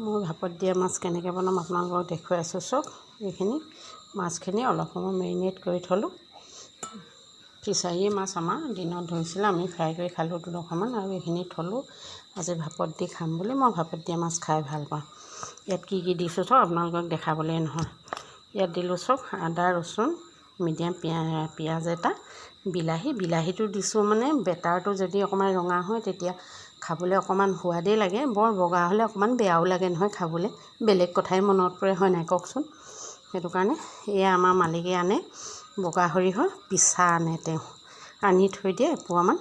মই ভাপত দিয়া মাছ কেনেকৈ বনাম আপোনালোকক দেখুৱাই আছোঁ। চাওক, এইখিনি মাছখিনি অলপ সময় মেৰিনেট কৰি থ'লোঁ। ফিচাৰী মাছ আমাৰ দিনত ধৰিছিলে, আমি ফ্ৰাই কৰি খালোঁ দুডখৰমান, আৰু এইখিনি থ'লোঁ আজি ভাপত দি খাম বুলি। মই ভাপত দিয়া মাছ খাই ভাল পাওঁ। ইয়াত কি কি দিছোঁ চাওক, আপোনালোকক দেখাবলৈ নহয়। ইয়াত দিলোঁ চাওক, আদা ৰচুন, মিডিয়াম পিঁয়াজ এটা, বিলাহীটো দিছোঁ মানে বেটাৰটো যদি অকণমান ৰঙা হয় তেতিয়া খাবলৈ অকণমান সোৱাদেই লাগে। বৰ বগা হ'লে অকণমান বেয়াও লাগে নহয় খাবলৈ, বেলেগ কথাই মনত পৰে, হয় নাই কওকচোন। সেইটো কাৰণে এয়া আমাৰ মালিকে আনে বগা সৰিয়হ পিছা আনে, তেওঁ আনি থৈ দিয়ে এপোৱামান।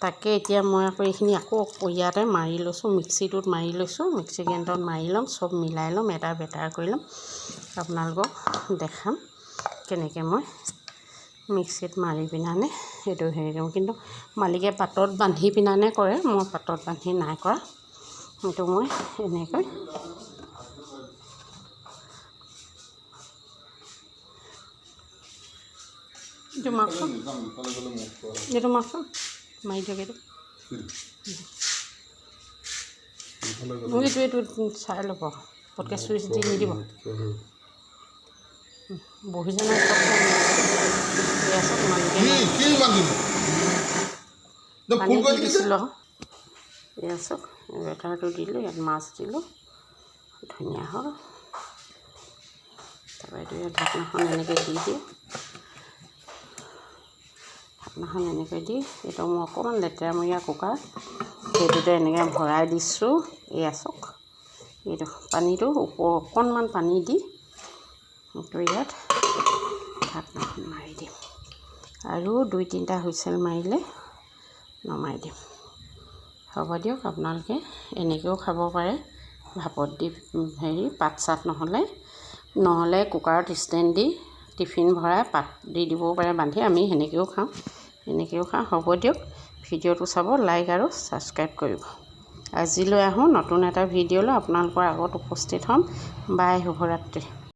তাকে এতিয়া মই আকৌ এইখিনি আকৌ ইয়াতে মাৰি লৈছোঁ, মিক্সিটোত মাৰি লৈছোঁ, মিক্সি গ্ৰাইণ্ডাৰত মাৰি ল'ম, চব মিলাই ল'ম, এটা বেটাৰ কৰি ল'ম। আপোনালোকক দেখাম কেনেকৈ মই মিক্সিত মাৰি পিনানে সেইটো হেৰি কৰোঁ। কিন্তু মালিকে পাতত বান্ধি পিনানে কৰে, মই পাতত বান্ধি নাই কৰা। সেইটো মই এনেকৈ এইটো মাৰকচোন মাৰি দিয়ক। এইটো চাই ল'ব, পটকৈ চুইচ দি নিদিব। বহিজনে পানী দি দিছিলোঁ। এয়া চাওক, বেটাৰটো দিলোঁ, ইয়াত মাছ দিলোঁ, ধুনীয়া হ'ল। তাৰপৰা এইটো ইয়াত ঢাকনাখন এনেকৈ দি দিওঁ, ঢাকনাখন এনেকৈ দি এইটো মই অকণমান লেতেৰামৰীয়া কুকাৰ সেইটোতে এনেকৈ ভৰাই দিছোঁ। এয়া চাওক, এইটো পানীটো অকণমান পানী দি এইটো ইয়াত ঢাকনাখন মাৰি দিম, আৰু 2-3টা হুইচেল মাৰিলে নমাই দিম। হ'ব দিয়ক, আপোনালোকে এনেকৈও খাব পাৰে ভাপত দি, পাত চাত নহ'লে কুকাৰত ষ্টেণ্ড দি টিফিন ভৰাই পাত দি দিবও পাৰে বান্ধি, আমি সেনেকৈও খাওঁ। হ'ব দিয়ক, ভিডিঅ'টো চাব, লাইক আৰু ছাবস্ক্ৰাইব কৰিব। আজিলৈ আহোঁ নতুন এটা ভিডিঅ'লৈ আপোনালোকৰ আগত উপস্থিত হ'ম। বাই, শুভৰাত্ৰি।